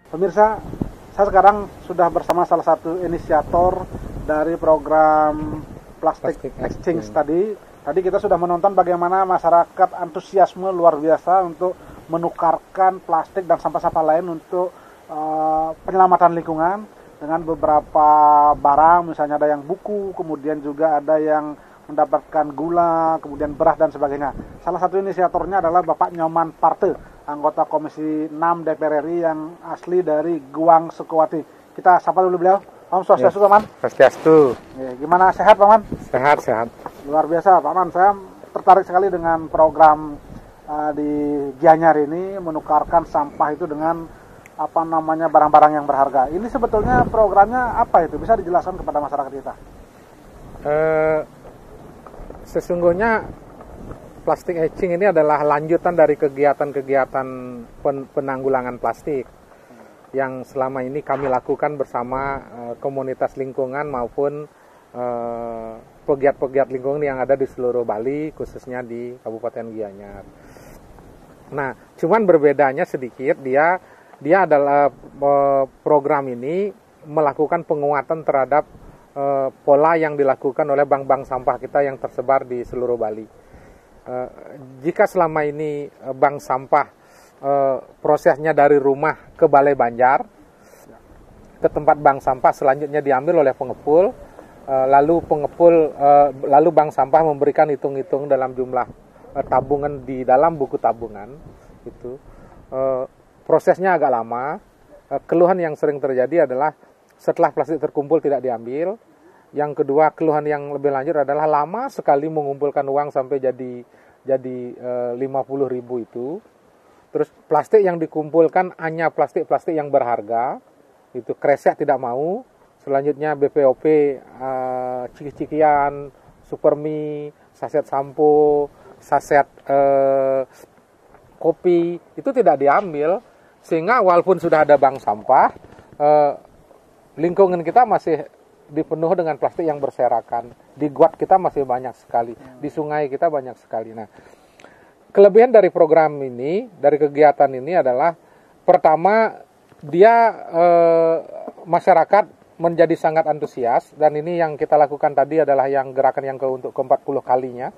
Pemirsa, saya sekarang sudah bersama salah satu inisiator dari program Plastic Exchange tadi. Tadi kita sudah menonton bagaimana masyarakat antusiasme luar biasa untuk menukarkan plastik dan sampah-sampah lain untuk penyelamatan lingkungan dengan beberapa barang, misalnya ada yang buku, kemudian juga ada yang mendapatkan gula, kemudian beras dan sebagainya. Salah satu inisiatornya adalah Bapak Nyoman Parte, anggota Komisi 6 DPR RI yang asli dari Guang Sukowati. Kita sapa dulu beliau. Om Swastiastu, Pak Man. Swastiastu. Gimana, sehat Pak Man? Sehat. Luar biasa Pak Man, saya tertarik sekali dengan program di Gianyar ini, menukarkan sampah itu dengan barang-barang yang berharga. Ini sebetulnya programnya apa itu? Bisa dijelaskan kepada masyarakat kita? Sesungguhnya plastik etching ini adalah lanjutan dari kegiatan-kegiatan penanggulangan plastik yang selama ini kami lakukan bersama komunitas lingkungan maupun pegiat-pegiat lingkungan yang ada di seluruh Bali, khususnya di Kabupaten Gianyar. Nah, cuman berbedanya sedikit, dia adalah program ini melakukan penguatan terhadap pola yang dilakukan oleh bank-bank sampah kita yang tersebar di seluruh Bali. Jika selama ini bank sampah prosesnya dari rumah ke Balai Banjar, ke tempat bank sampah, selanjutnya diambil oleh pengepul, lalu bank sampah memberikan hitung-hitung dalam jumlah tabungan di dalam buku tabungan. Itu prosesnya agak lama. Keluhan yang sering terjadi adalah setelah plastik terkumpul tidak diambil. Yang kedua, keluhan yang lebih lanjut adalah lama sekali mengumpulkan uang sampai jadi 50.000 itu. Terus plastik yang dikumpulkan hanya plastik-plastik yang berharga, itu kresek tidak mau. Selanjutnya BPOP, ciki-cikian, supermi, saset sampo, saset kopi, itu tidak diambil. Sehingga walaupun sudah ada bank sampah, lingkungan kita masih dipenuhi dengan plastik yang berserakan. Di got kita masih banyak sekali, di sungai kita banyak sekali. Nah, kelebihan dari program ini, dari kegiatan ini adalah pertama, dia masyarakat menjadi sangat antusias, dan ini yang kita lakukan tadi adalah yang gerakan yang untuk ke-40 kalinya,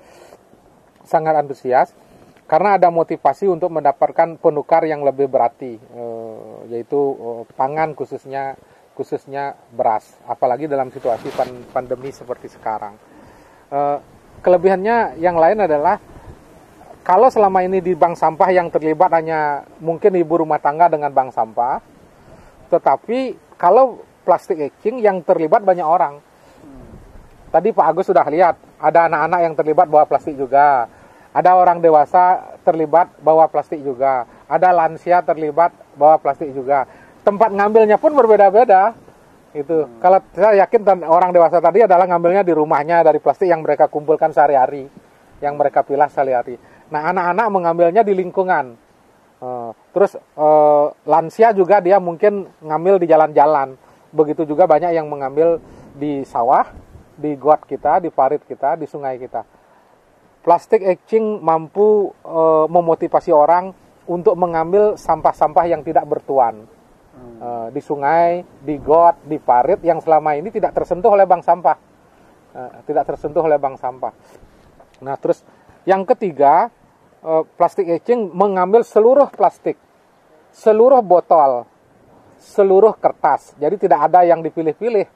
sangat antusias karena ada motivasi untuk mendapatkan penukar yang lebih berarti, yaitu pangan, khususnya beras, apalagi dalam situasi pandemi seperti sekarang. Kelebihannya yang lain adalah kalau selama ini di bank sampah yang terlibat hanya mungkin ibu rumah tangga dengan bank sampah, tetapi kalau plastik etching yang terlibat banyak orang. Tadi Pak Agus sudah lihat, ada anak-anak yang terlibat bawa plastik juga, ada orang dewasa terlibat bawa plastik juga, ada lansia terlibat bawa plastik juga. Tempat ngambilnya pun berbeda-beda. Itu. Kalau saya yakin orang dewasa tadi adalah ngambilnya di rumahnya dari plastik yang mereka kumpulkan sehari-hari, yang mereka pilah sehari-hari. Nah, anak-anak mengambilnya di lingkungan. Terus lansia juga dia mungkin ngambil di jalan-jalan. Begitu juga banyak yang mengambil di sawah, di got kita, di parit kita, di sungai kita. Plastik etching mampu memotivasi orang untuk mengambil sampah-sampah yang tidak bertuan. Di sungai, di got, di parit yang selama ini tidak tersentuh oleh bank sampah. Nah, terus yang ketiga, plastik etching mengambil seluruh plastik, seluruh botol, seluruh kertas. Jadi tidak ada yang dipilih-pilih,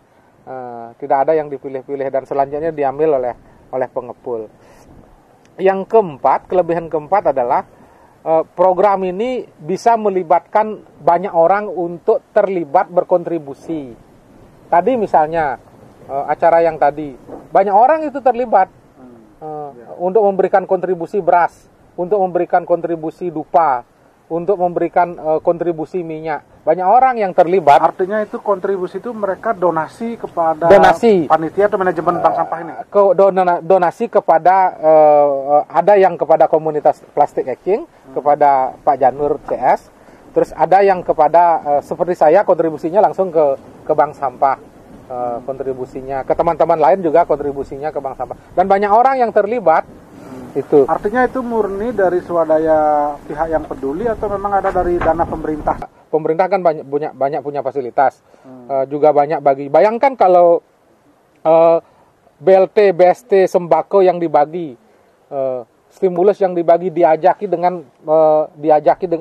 dan selanjutnya diambil oleh pengepul. Yang keempat, kelebihan keempat adalah program ini bisa melibatkan banyak orang untuk terlibat berkontribusi. Tadi misalnya acara yang tadi, banyak orang itu terlibat untuk memberikan kontribusi beras, untuk memberikan kontribusi dupa, untuk memberikan kontribusi minyak. Banyak orang yang terlibat. Artinya itu kontribusi itu mereka donasi kepada panitia atau manajemen bank sampah ini? Donasi kepada, ada yang kepada komunitas plastik etching, kepada Pak Janur CS. Terus ada yang kepada, seperti saya, kontribusinya langsung ke bank sampah. Kontribusinya ke teman-teman lain juga kontribusinya ke bank sampah. Dan banyak orang yang terlibat. Itu. Artinya itu murni dari swadaya pihak yang peduli atau memang ada dari dana pemerintah? pemerintah kan banyak punya fasilitas, juga banyak bagi. Bayangkan kalau BLT, BST, sembako yang dibagi, stimulus yang dibagi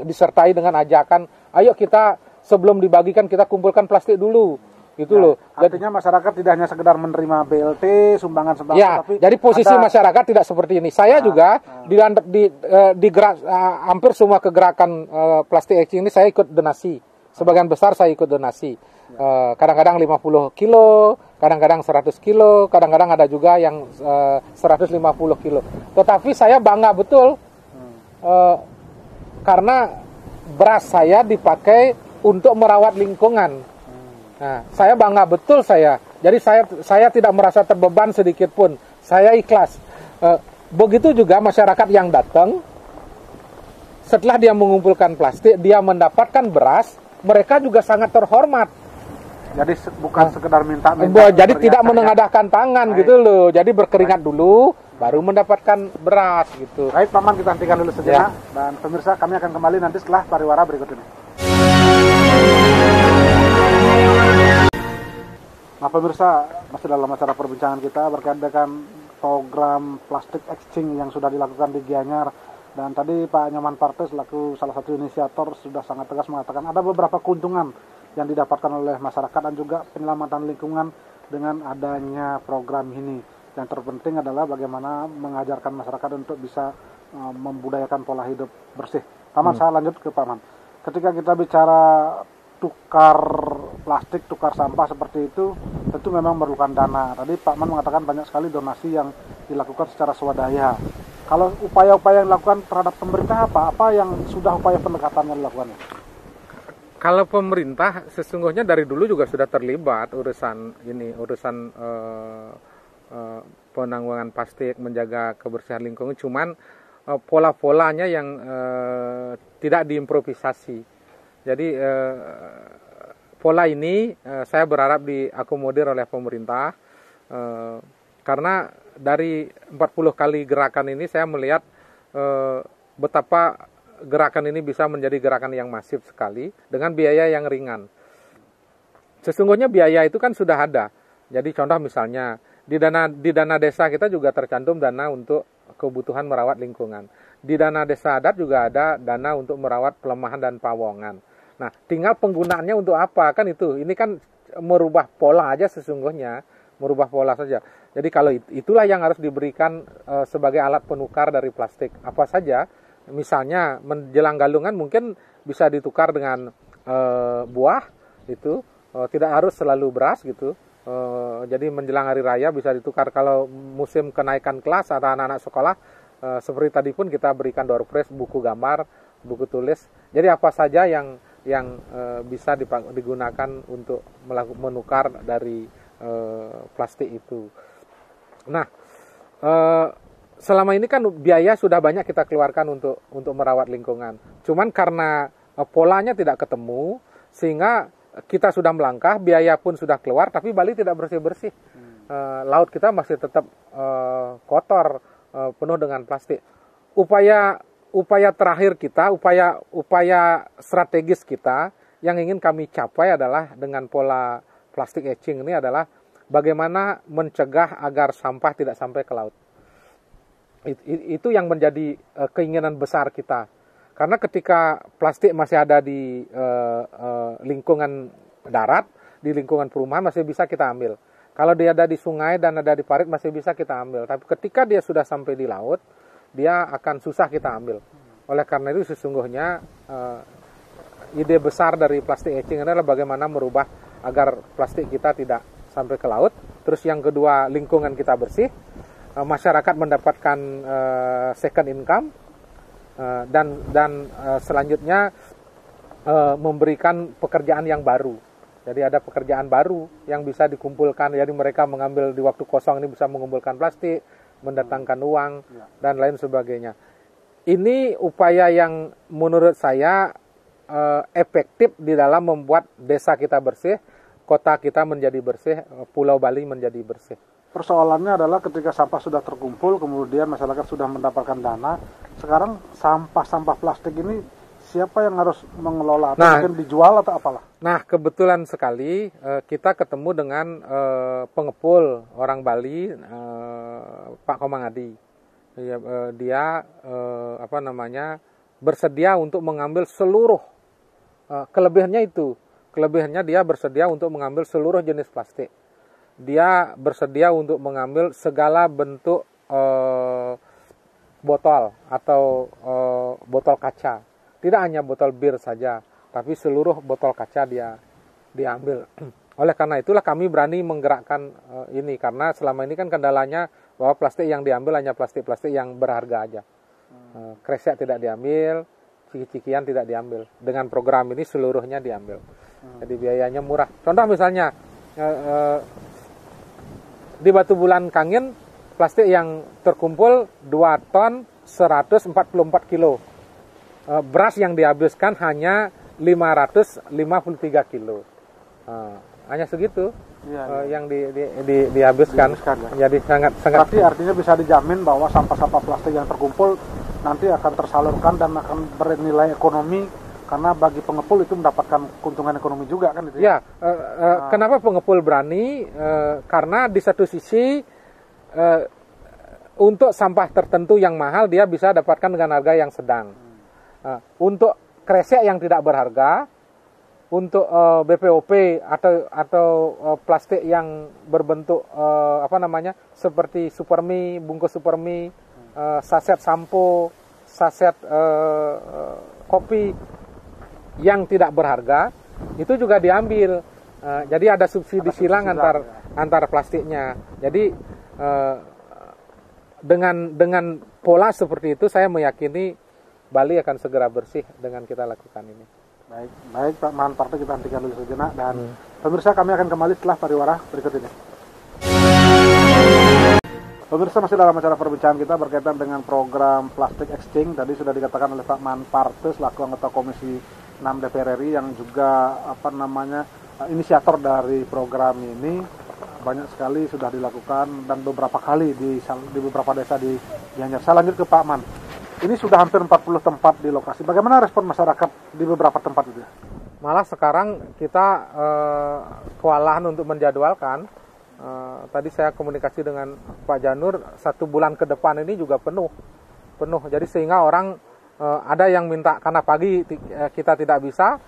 disertai dengan ajakan, ayo kita sebelum dibagikan kita kumpulkan plastik dulu. Gitu loh. Artinya masyarakat tidak hanya sekedar menerima BLT, sumbangan sembako, ya, tapi jadi posisi masyarakat tidak seperti ini. Saya juga hampir semua kegerakan plastik exchange ini saya ikut donasi. Sebagian besar saya ikut donasi. Kadang-kadang 50 kilo, kadang-kadang 100 kilo, kadang-kadang ada juga yang 150 kilo. Tetapi saya bangga betul karena beras saya dipakai untuk merawat lingkungan. Nah, saya bangga betul saya. Jadi saya tidak merasa terbeban sedikit pun. Saya ikhlas. Begitu juga masyarakat yang datang, setelah dia mengumpulkan plastik, dia mendapatkan beras, mereka juga sangat terhormat. Jadi bukan sekedar minta. Jadi tidak menengadahkan tangan. Baik. Gitu loh. Jadi berkeringat dulu, baru mendapatkan beras gitu. Baik, Paman, kita hentikan dulu sejenak. Ya. Dan pemirsa, kami akan kembali nanti setelah pariwara berikut ini. Nah, pemirsa, masih dalam acara perbincangan kita berkait dengan program plastik exchange yang sudah dilakukan di Gianyar. Dan tadi Pak Nyoman Partes selaku salah satu inisiator sudah sangat tegas mengatakan ada beberapa keuntungan yang didapatkan oleh masyarakat dan juga penyelamatan lingkungan dengan adanya program ini. Yang terpenting adalah bagaimana mengajarkan masyarakat untuk bisa membudayakan pola hidup bersih. Paman, saya lanjut ke Paman. Ketika kita bicara tukar plastik, tukar sampah seperti itu, tentu memang memerlukan dana. Tadi Pak Man mengatakan banyak sekali donasi yang dilakukan secara swadaya. Kalau upaya-upaya yang dilakukan terhadap pemerintah apa yang sudah upaya pendekatan yang dilakukan? Kalau pemerintah sesungguhnya dari dulu juga sudah terlibat urusan penanggulangan plastik, menjaga kebersihan lingkungan. Cuman pola-polanya yang tidak diimprovisasi. Jadi pola ini saya berharap diakomodir oleh pemerintah karena dari 40 kali gerakan ini saya melihat betapa gerakan ini bisa menjadi gerakan yang masif sekali dengan biaya yang ringan. Sesungguhnya biaya itu kan sudah ada. Jadi contoh misalnya di dana desa kita juga tercantum dana untuk kebutuhan merawat lingkungan. Di dana desa adat juga ada dana untuk merawat pelemahan dan pawongan. Nah, tinggal penggunaannya untuk apa kan itu. Ini kan merubah pola aja sesungguhnya, merubah pola saja. Jadi kalau itulah yang harus diberikan sebagai alat penukar dari plastik. Apa saja, misalnya menjelang galungan mungkin bisa ditukar dengan buah itu, tidak harus selalu beras gitu. Jadi menjelang hari raya bisa ditukar kalau musim kenaikan kelas atau anak-anak sekolah. Seperti tadi pun kita berikan door prize, buku gambar, buku tulis. Jadi apa saja yang bisa digunakan untuk menukar dari plastik itu. Nah, selama ini kan biaya sudah banyak kita keluarkan untuk merawat lingkungan. Cuman karena polanya tidak ketemu, sehingga kita sudah melangkah, biaya pun sudah keluar, tapi Bali tidak bersih-bersih. Laut kita masih tetap kotor, penuh dengan plastik. Upaya terakhir kita, upaya strategis kita yang ingin kami capai adalah dengan pola plastik exchange ini adalah bagaimana mencegah agar sampah tidak sampai ke laut. Itu yang menjadi keinginan besar kita. Karena ketika plastik masih ada di lingkungan darat, di lingkungan perumahan masih bisa kita ambil. Kalau dia ada di sungai dan ada di parit masih bisa kita ambil. Tapi ketika dia sudah sampai di laut, dia akan susah kita ambil. Oleh karena itu sesungguhnya ide besar dari plastik exchange adalah bagaimana merubah agar plastik kita tidak sampai ke laut. Terus yang kedua, lingkungan kita bersih, masyarakat mendapatkan second income, dan selanjutnya memberikan pekerjaan yang baru. Jadi ada pekerjaan baru yang bisa dikumpulkan. Jadi mereka mengambil di waktu kosong ini bisa mengumpulkan plastik, mendatangkan uang, dan lain sebagainya. Ini upaya yang menurut saya efektif di dalam membuat desa kita bersih, kota kita menjadi bersih, Pulau Bali menjadi bersih. Persoalannya adalah ketika sampah sudah terkumpul, kemudian masyarakat sudah mendapatkan dana, sekarang sampah-sampah plastik ini siapa yang harus mengelola? Atau Nah, mungkin dijual atau apalah? Nah, kebetulan sekali kita ketemu dengan pengepul orang Bali, Pak Komangadi. Dia apa namanya bersedia untuk mengambil seluruh kelebihannya itu. Kelebihannya dia bersedia untuk mengambil seluruh jenis plastik. Dia bersedia untuk mengambil segala bentuk botol atau botol kaca. Tidak hanya botol bir saja, tapi seluruh botol kaca dia diambil. Oleh karena itulah kami berani menggerakkan ini, karena selama ini kan kendalanya bahwa plastik yang diambil hanya plastik-plastik yang berharga aja. Kresek tidak diambil, ciki-cikian tidak diambil. Dengan program ini seluruhnya diambil. Jadi biayanya murah. Contoh misalnya di Batu Bulan Kangin plastik yang terkumpul 2 ton 144 kilo. Beras yang dihabiskan hanya 553 kilo. Hanya segitu yang dihabiskan. Ya. Jadi sangat. Berarti artinya bisa dijamin bahwa sampah-sampah plastik yang terkumpul nanti akan tersalurkan dan akan bernilai ekonomi, karena bagi pengepul itu mendapatkan keuntungan ekonomi juga kan itu ya. Kenapa pengepul berani? Karena di satu sisi untuk sampah tertentu yang mahal dia bisa dapatkan dengan harga yang sedang. Untuk kresek yang tidak berharga, untuk BPOP atau plastik yang berbentuk apa namanya seperti supermi, bungkus supermi, saset sampo, saset kopi yang tidak berharga itu juga diambil. Jadi ada subsidi silang antar plastiknya. Jadi dengan pola seperti itu saya meyakini Bali akan segera bersih dengan kita lakukan ini. Baik Pak Manparto, kita hentikan dulu sejenak dan pemirsa kami akan kembali setelah pariwara berikut ini. Pemirsa, masih dalam acara perbincangan kita berkaitan dengan program plastik exchange. Tadi sudah dikatakan oleh Pak Manparto selaku anggota Komisi 6 DPR RI yang juga apa namanya inisiator dari program ini. Banyak sekali sudah dilakukan dan beberapa kali di beberapa desa di Gianyar. Saya lanjut ke Pak Man. Ini sudah hampir 40 tempat di lokasi. Bagaimana respon masyarakat di beberapa tempat itu? Malah sekarang kita kewalahan untuk menjadwalkan. Tadi saya komunikasi dengan Pak Janur, 1 bulan ke depan ini juga penuh. Jadi sehingga orang ada yang minta karena pagi kita tidak bisa,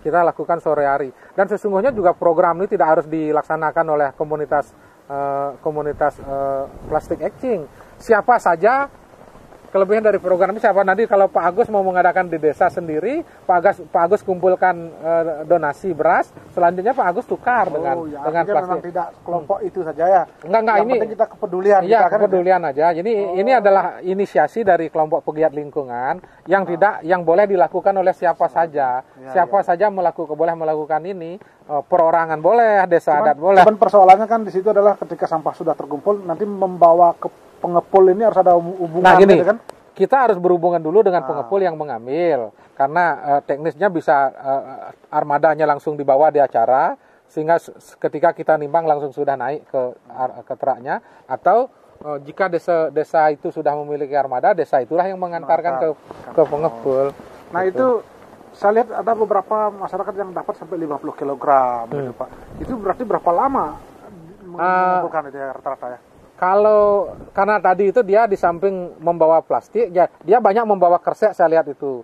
kita lakukan sore hari. Dan sesungguhnya juga program ini tidak harus dilaksanakan oleh komunitas plastik exchange. Siapa saja, kelebihan dari program ini siapa, nanti kalau Pak Agus mau mengadakan di desa sendiri, Pak Agus kumpulkan donasi beras, selanjutnya Pak Agus tukar dengan plastik. Memang tidak kelompok itu saja ya. Enggak, yang ini penting kita kepedulian. Iya, kepedulian aja. Jadi ini adalah inisiasi dari kelompok pegiat lingkungan yang boleh dilakukan oleh siapa saja. Siapa saja boleh melakukan ini. Perorangan boleh, desa adat boleh. Cuman persoalannya kan di situ adalah ketika sampah sudah terkumpul, nanti membawa ke pengepul ini harus ada hubungan. Nah gini, gitu kan? Kita harus berhubungan dulu dengan pengepul yang mengambil, karena teknisnya bisa armadanya langsung dibawa di acara, sehingga ketika kita nimbang langsung sudah naik ke truknya, atau jika desa itu sudah memiliki armada, desa itulah yang mengantarkan ke pengepul. Nah itu saya lihat ada beberapa masyarakat yang dapat sampai 50 kg gitu Pak. Itu berarti berapa lama mengumpulkan itu ya, rata-rata ya? Karena tadi itu dia di samping membawa plastik, ya, dia banyak membawa kresek, saya lihat itu.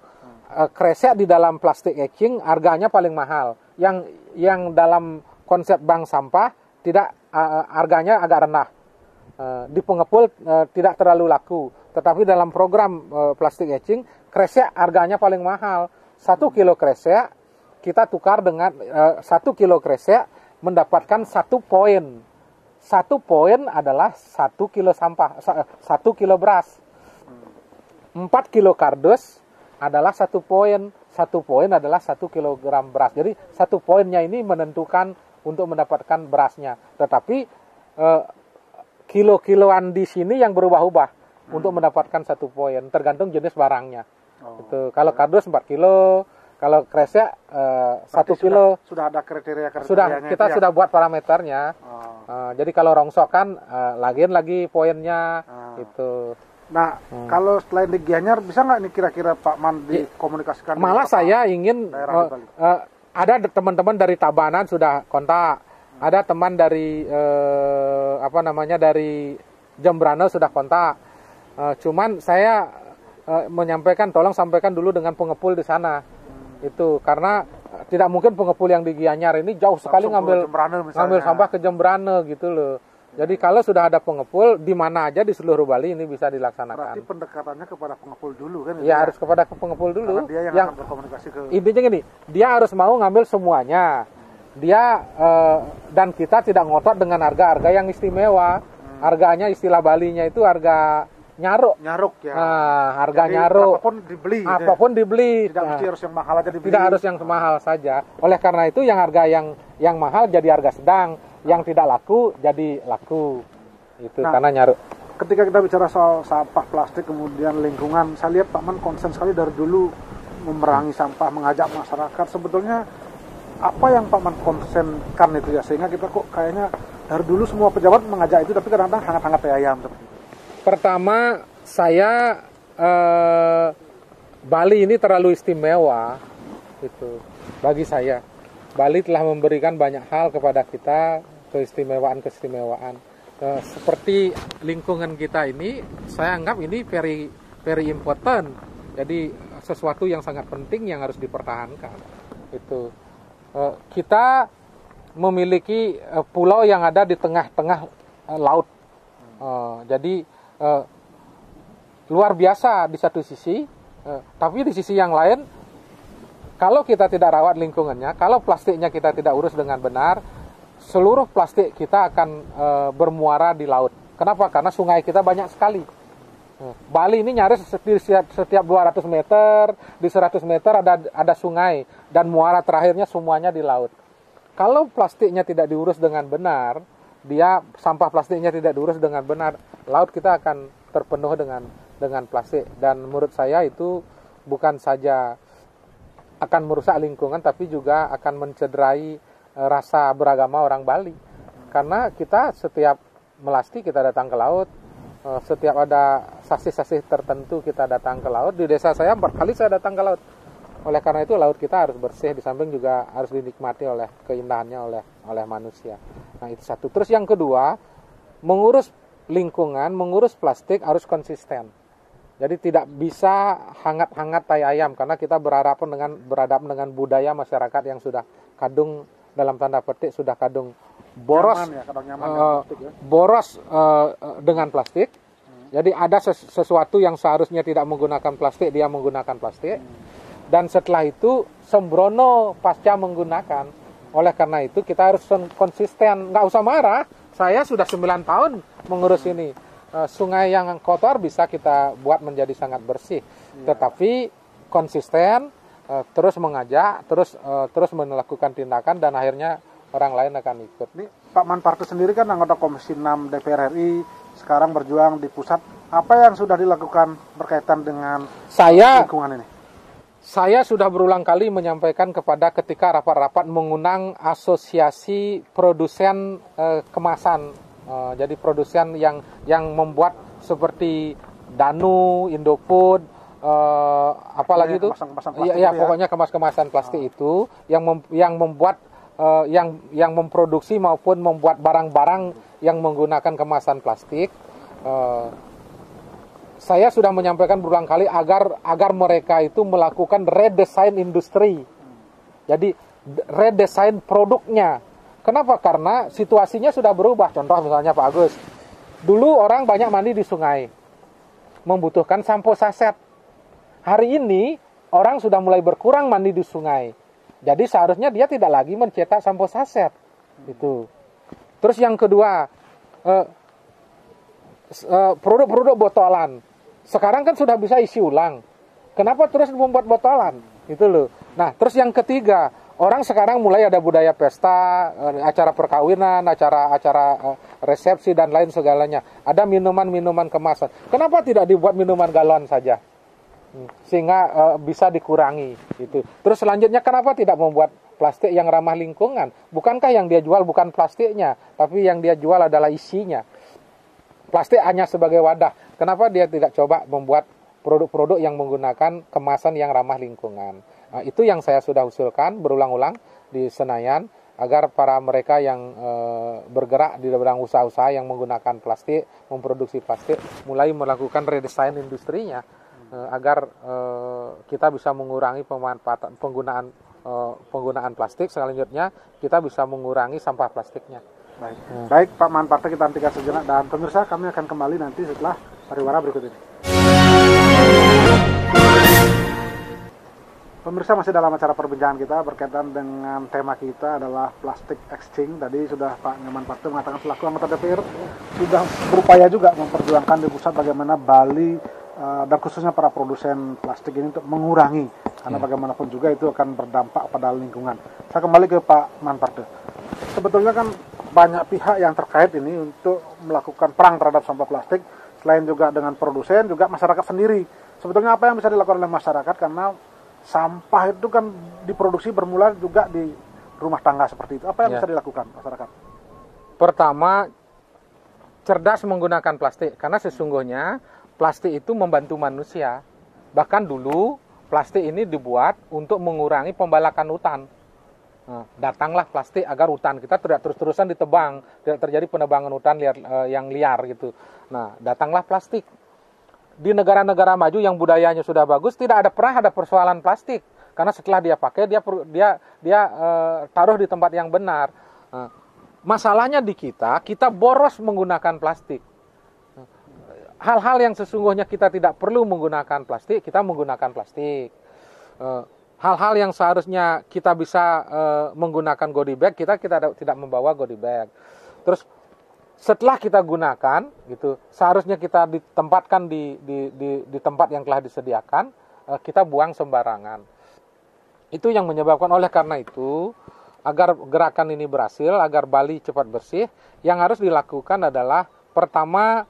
Kresek di dalam plastik exchange harganya paling mahal. Yang dalam konsep bank sampah tidak, harganya agak rendah. Di pengepul tidak terlalu laku. Tetapi dalam program plastik exchange, kresek harganya paling mahal. 1 kilo kresek kita tukar dengan 1 kilo kresek mendapatkan 1 poin. 1 poin adalah 1 kilo sampah, 1 kilo beras. 4 kilo kardus adalah 1 poin. 1 poin adalah 1 kilogram beras. Jadi 1 poinnya ini menentukan untuk mendapatkan berasnya. Tetapi kilo-kiloan di sini yang berubah-ubah untuk mendapatkan 1 poin. Tergantung jenis barangnya. Gitu. Kalau kardus 4 kilo, kalau kresek 1 kilo. Sudah ada kriteria-kriterianya. Sudah buat parameternya. Jadi kalau rongsok kan lagi poinnya itu. Nah, kalau selain di Gianyar, bisa nggak nih kira-kira Pak Man dikomunikasikan? Malah saya ingin ada teman-teman dari Tabanan sudah kontak, ada teman dari dari Jembrana sudah kontak. Cuman saya menyampaikan tolong sampaikan dulu dengan pengepul di sana. Itu karena tidak mungkin pengepul yang di Gianyar ini jauh sekali ngambil sampah ke Jembrana gitu loh. Jadi kalau sudah ada pengepul di mana aja di seluruh Bali ini bisa dilaksanakan. Berarti pendekatannya kepada pengepul dulu kan? Ya harus kepada pengepul dulu. Karena dia yang akan berkomunikasi ke. Intinya gini, dia harus mau ngambil semuanya. Dia dan kita tidak ngotot dengan harga-harga yang istimewa. Harganya istilah Balinya itu harga nyaruk. Nyaruk ya. Harga jadi, nyaruk. Apapun dibeli. Tidak mesti harus yang mahal aja dibeli. Tidak harus yang mahal saja. Oleh karena itu yang harga yang mahal jadi harga sedang. Yang tidak laku jadi laku. Itu karena nyaruk. Ketika kita bicara soal sampah plastik kemudian lingkungan, saya lihat Pak Man konsen sekali dari dulu memerangi sampah, mengajak masyarakat. Sebetulnya apa yang Pak Man konsenkan itu ya, sehingga kita kok kayaknya dari dulu semua pejabat mengajak itu, tapi kadang-kadang hangat-hangat kayak ayam seperti itu. Pertama, saya Bali ini terlalu istimewa itu bagi saya. Bali telah memberikan banyak hal kepada kita, keistimewaan. Seperti lingkungan kita ini, saya anggap ini very very important. Jadi sesuatu yang sangat penting yang harus dipertahankan. Itu kita memiliki pulau yang ada di tengah-tengah laut. Jadi luar biasa di satu sisi, tapi di sisi yang lain, kalau kita tidak rawat lingkungannya, kalau plastiknya kita tidak urus dengan benar, seluruh plastik kita akan bermuara di laut. Kenapa? Karena sungai kita banyak sekali. Bali ini nyaris setiap 200 meter, di 100 meter ada sungai, dan muara terakhirnya semuanya di laut. Kalau plastiknya tidak diurus dengan benar, sampah plastiknya tidak diurus dengan benar, laut kita akan terpenuh dengan plastik. Dan menurut saya itu bukan saja akan merusak lingkungan, tapi juga akan mencederai rasa beragama orang Bali. Karena kita setiap melasti kita datang ke laut, setiap ada sasih-sasih tertentu kita datang ke laut. Di desa saya 4 kali saya datang ke laut. Oleh karena itu laut kita harus bersih, di samping juga harus dinikmati oleh keindahannya oleh manusia. Nah itu satu. Terus yang kedua, mengurus lingkungan, mengurus plastik harus konsisten. Jadi tidak bisa hangat-hangat tai ayam, karena kita berhadapan dengan budaya masyarakat yang sudah kadung, dalam tanda petik sudah kadung boros, boros dengan plastik. Jadi ada sesuatu yang seharusnya tidak menggunakan plastik, dia menggunakan plastik. Dan setelah itu sembrono pasca menggunakan. Oleh karena itu kita harus konsisten, nggak usah marah. Saya sudah 9 tahun mengurus ini. Sungai yang kotor bisa kita buat menjadi sangat bersih. Tetapi konsisten, terus mengajak, terus melakukan tindakan, dan akhirnya orang lain akan ikut. Ini Pak Manparto sendiri kan anggota Komisi 6 DPR RI, sekarang berjuang di pusat. Apa yang sudah dilakukan berkaitan dengan lingkungan ini? Saya sudah berulang kali menyampaikan ketika rapat-rapat mengundang asosiasi produsen kemasan. Jadi produsen yang membuat seperti Danu, Indofood, apalagi itu, pokoknya kemas-kemasan plastik itu yang membuat yang memproduksi maupun membuat barang-barang yang menggunakan kemasan plastik. Saya sudah menyampaikan berulang kali agar mereka itu melakukan redesign industri. Jadi redesign produknya. Kenapa? Karena situasinya sudah berubah. Contoh misalnya Pak Agus, dulu orang banyak mandi di sungai, membutuhkan sampo saset. Hari ini orang sudah mulai berkurang mandi di sungai. Jadi seharusnya dia tidak lagi mencetak sampo saset. Itu. Terus yang kedua, produk-produk botolan. Sekarang kan sudah bisa isi ulang. Kenapa terus membuat botolan? Itu loh. Nah, terus yang ketiga, orang sekarang mulai ada budaya pesta, acara perkawinan, acara resepsi dan lain segalanya. Ada minuman-minuman kemasan. Kenapa tidak dibuat minuman galon saja? Sehingga bisa dikurangi. Gitu. Terus selanjutnya, kenapa tidak membuat plastik yang ramah lingkungan? Bukankah yang dia jual bukan plastiknya, tapi yang dia jual adalah isinya? plastik hanya sebagai wadah. Kenapa dia tidak coba membuat produk-produk yang menggunakan kemasan yang ramah lingkungan? Nah, itu yang saya sudah usulkan berulang-ulang di Senayan, agar para mereka yang bergerak di bidang usaha-usaha yang menggunakan plastik, memproduksi plastik, mulai melakukan redesign industrinya, agar kita bisa mengurangi pemanfaatan penggunaan plastik. Selanjutnya kita bisa mengurangi sampah plastiknya. Baik Pak Manparto, kita hentikan sejenak, dan pemirsa kami akan kembali nanti setelah pariwara berikut ini. Pemirsa, masih dalam acara perbincangan kita berkaitan dengan tema kita adalah plastik exchange. Tadi sudah Pak Manparto mengatakan selaku anggota DPR sudah berupaya juga memperjuangkan di pusat bagaimana Bali dan khususnya para produsen plastik ini untuk mengurangi, karena bagaimanapun juga itu akan berdampak pada lingkungan. Saya kembali ke Pak Manparto. Sebetulnya kan banyak pihak yang terkait ini untuk melakukan perang terhadap sampah plastik, selain juga dengan produsen, juga masyarakat sendiri. Sebetulnya apa yang bisa dilakukan oleh masyarakat, karena sampah itu kan diproduksi bermula juga di rumah tangga seperti itu. Apa yang bisa dilakukan masyarakat? Pertama, cerdas menggunakan plastik, karena sesungguhnya plastik itu membantu manusia. Bahkan dulu plastik ini dibuat untuk mengurangi pembalakan hutan. Nah, datanglah plastik agar hutan kita tidak terus-terusan ditebang, tidak terjadi penebangan hutan yang liar gitu. Nah, datanglah plastik. Di negara-negara maju yang budayanya sudah bagus, tidak pernah ada persoalan plastik, karena setelah dia pakai dia taruh di tempat yang benar. Nah, masalahnya di kita boros menggunakan plastik. Hal-hal yang sesungguhnya kita tidak perlu menggunakan plastik, kita menggunakan plastik. Hal-hal yang seharusnya kita bisa menggunakan godi bag, kita tidak membawa godi bag. Terus setelah kita gunakan, gitu, seharusnya kita ditempatkan di tempat yang telah disediakan, kita buang sembarangan. Itu yang menyebabkan, oleh karena itu, agar gerakan ini berhasil, agar Bali cepat bersih, yang harus dilakukan adalah, pertama,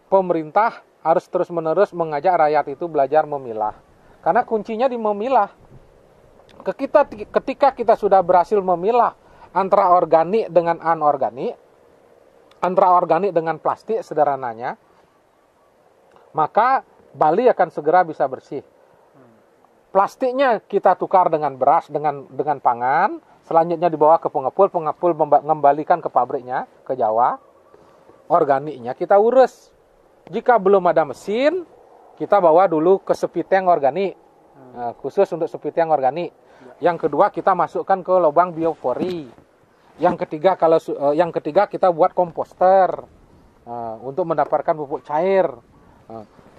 pemerintah harus terus-menerus mengajak rakyat itu belajar memilah. Karena kuncinya di memilah. Ketika kita sudah berhasil memilah antara organik dengan anorganik, antara organik dengan plastik sederhananya, maka Bali akan segera bisa bersih. Plastiknya kita tukar dengan beras, dengan pangan, selanjutnya dibawa ke pengepul mengembalikan ke pabriknya, ke Jawa. Organiknya kita urus. Jika belum ada mesin, kita bawa dulu ke sepiteng organik, khusus untuk sepiteng organik. Yang kedua, kita masukkan ke lubang biopori. Yang ketiga kita buat komposter untuk mendapatkan pupuk cair.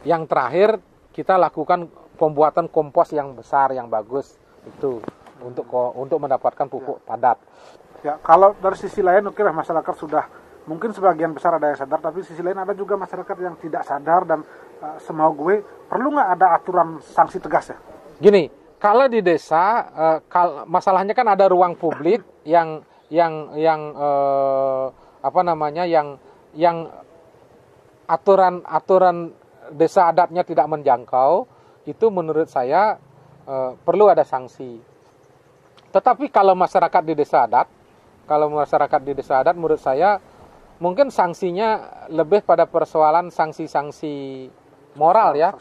Yang terakhir, kita lakukan pembuatan kompos yang besar, yang bagus, itu untuk mendapatkan pupuk padat. Ya, kalau dari sisi lain, oke lah, masyarakat sudah, mungkin sebagian besar ada yang sadar, tapi sisi lain ada juga masyarakat yang tidak sadar, dan semau gue perlu nggak ada aturan sanksi tegas ya? Gini, kalau di desa, masalahnya kan ada ruang publik yang aturan desa adatnya tidak menjangkau, itu menurut saya perlu ada sanksi. Tetapi kalau masyarakat di desa adat, menurut saya mungkin sanksinya lebih pada persoalan sanksi-sanksi moral ya,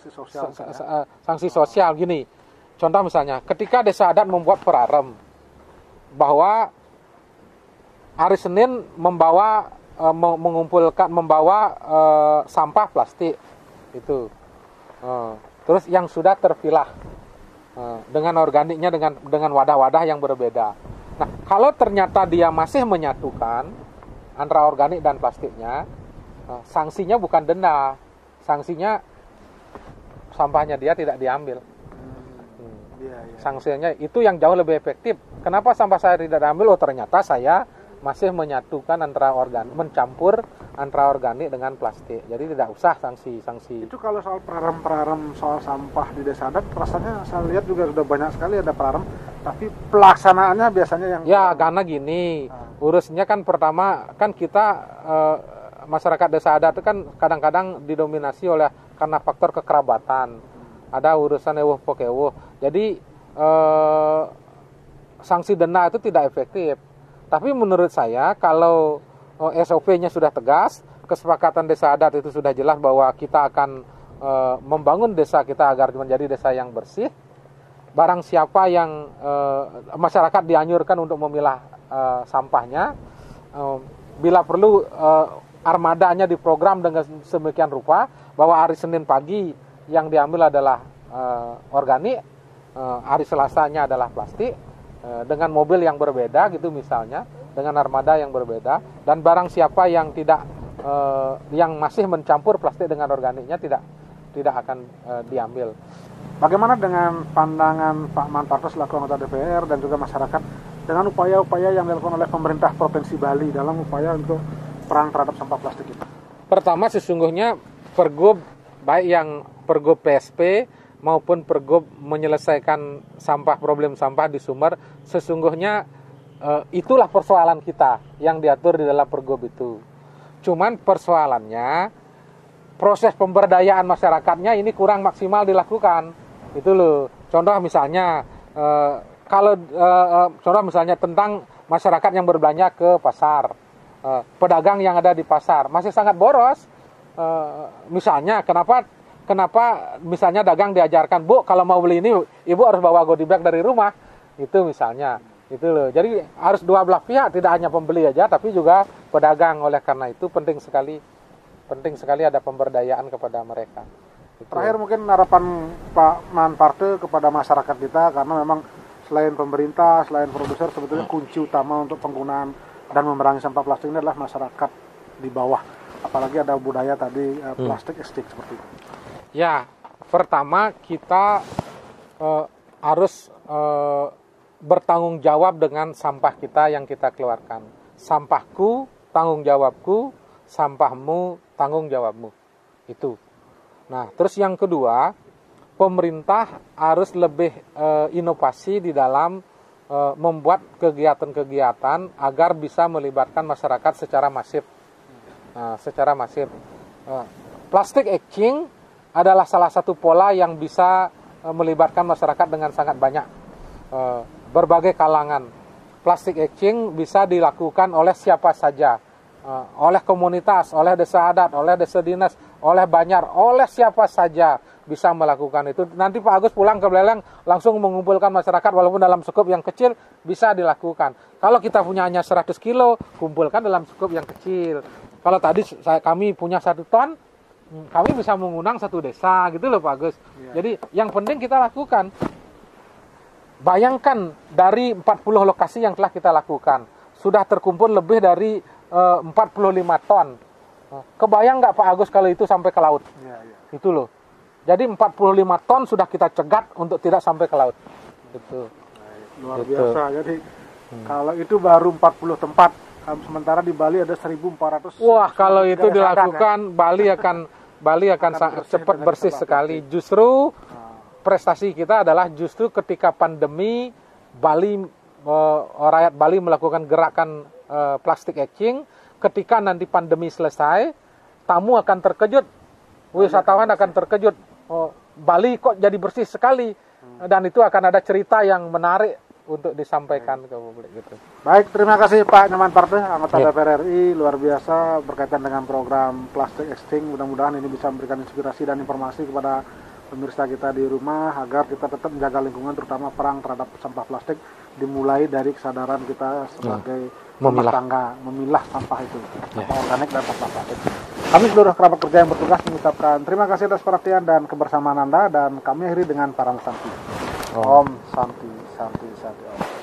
sanksi sosial. Gini, contoh misalnya, ketika desa adat membuat perarem bahwa hari Senin membawa sampah plastik itu, terus yang sudah terpilah dengan organiknya, dengan wadah-wadah yang berbeda. Nah, kalau ternyata dia masih menyatukan antara organik dan plastiknya, sanksinya bukan denda, sanksinya sampahnya dia tidak diambil. Sanksinya itu yang jauh lebih efektif. Kenapa sampah saya tidak diambil? Oh, ternyata saya masih menyatukan mencampur antara organik dengan plastik. Jadi tidak usah sanksi. Itu kalau soal perarem soal sampah di desa adat, rasanya saya lihat juga sudah banyak sekali ada perarem, tapi pelaksanaannya biasanya yang karena gini, urusnya kan pertama kan kita masyarakat desa adat itu kan kadang-kadang didominasi oleh karena faktor kekerabatan. Ada urusan ewuh pokewuh. Jadi sanksi denda itu tidak efektif. Tapi menurut saya kalau SOP-nya sudah tegas, kesepakatan desa adat itu sudah jelas bahwa kita akan membangun desa kita agar menjadi desa yang bersih. Barang siapa yang masyarakat dianjurkan untuk memilah sampahnya, bila perlu armadanya diprogram dengan sedemikian rupa bahwa hari Senin pagi yang diambil adalah organik, hari Selasanya adalah plastik, dengan mobil yang berbeda gitu misalnya, dengan armada yang berbeda, dan barang siapa yang tidak yang masih mencampur plastik dengan organiknya tidak akan diambil. Bagaimana dengan pandangan Pak Manparto selaku anggota DPR dan juga masyarakat dengan upaya-upaya yang dilakukan oleh pemerintah Provinsi Bali dalam upaya untuk perang terhadap sampah plastik itu? Pertama, sesungguhnya pergub baik yang pergub PSP maupun pergub menyelesaikan problem sampah di Sumer, sesungguhnya itulah persoalan kita yang diatur di dalam pergub itu. Cuman persoalannya proses pemberdayaan masyarakatnya ini kurang maksimal dilakukan. Itu loh. Contoh misalnya contoh misalnya tentang masyarakat yang berbelanja ke pasar, pedagang yang ada di pasar masih sangat boros. Misalnya kenapa misalnya dagang diajarkan, Bu, kalau mau beli ini Ibu harus bawa goodie bag dari rumah. Itu misalnya. Itu loh. Jadi harus dua belah pihak, tidak hanya pembeli aja tapi juga pedagang. Oleh karena itu penting sekali ada pemberdayaan kepada mereka. Itu. Terakhir mungkin harapan Pak Manparto kepada masyarakat kita, karena memang selain pemerintah, selain produser, sebetulnya kunci utama untuk penggunaan dan memerangi sampah plastik ini adalah masyarakat di bawah. Apalagi ada budaya tadi plastik exchange seperti itu. Ya, pertama kita harus bertanggung jawab dengan sampah kita yang kita keluarkan. Sampahku, tanggung jawabku, sampahmu, tanggung jawabmu. Itu. Nah, terus yang kedua, pemerintah harus lebih inovasi di dalam membuat kegiatan-kegiatan agar bisa melibatkan masyarakat secara masif. Plastic exchange adalah salah satu pola yang bisa melibatkan masyarakat dengan sangat banyak, berbagai kalangan. Plastic exchange bisa dilakukan oleh siapa saja, oleh komunitas, oleh desa adat, oleh desa dinas, oleh Banyar, oleh siapa saja bisa melakukan itu. Nanti Pak Agus pulang ke Beleleng langsung mengumpulkan masyarakat walaupun dalam skup yang kecil bisa dilakukan. Kalau kita punya hanya 100 kilo, kumpulkan dalam skup yang kecil. Kalau tadi kami punya 1 ton, kami bisa mengundang 1 desa gitu loh Pak Agus. Ya. Jadi yang penting kita lakukan. Bayangkan dari 40 lokasi yang telah kita lakukan, sudah terkumpul lebih dari 45 ton. Kebayang nggak Pak Agus kalau itu sampai ke laut? Ya. Itu loh. Jadi 45 ton sudah kita cegat untuk tidak sampai ke laut. Gitu. Luar biasa. Jadi kalau itu baru 40 tempat, sementara di Bali ada 1.400. Wah, kalau itu dilakukan ya? Bali akan cepat bersih sekali. Justru prestasi kita adalah justru ketika pandemi Bali, rakyat Bali melakukan gerakan plastic exchange. Ketika nanti pandemi selesai, tamu akan terkejut, wisatawan akan terkejut. Bali kok jadi bersih sekali, dan itu akan ada cerita yang menarik untuk disampaikan ke publik gitu. Baik, terima kasih Pak Manparto, anggota DPR RI, luar biasa berkaitan dengan program plastic exchange. Mudah-mudahan ini bisa memberikan inspirasi dan informasi kepada pemirsa kita di rumah agar kita tetap menjaga lingkungan, terutama perang terhadap sampah plastik dimulai dari kesadaran kita sebagai rumah tangga, memilah sampah itu, sampah organik dan sampah plastik. Kami seluruh kerabat kerja yang bertugas mengucapkan terima kasih atas perhatian dan kebersamaan Anda, dan kami akhiri dengan parang santi. Om Santi Santi Santi Om.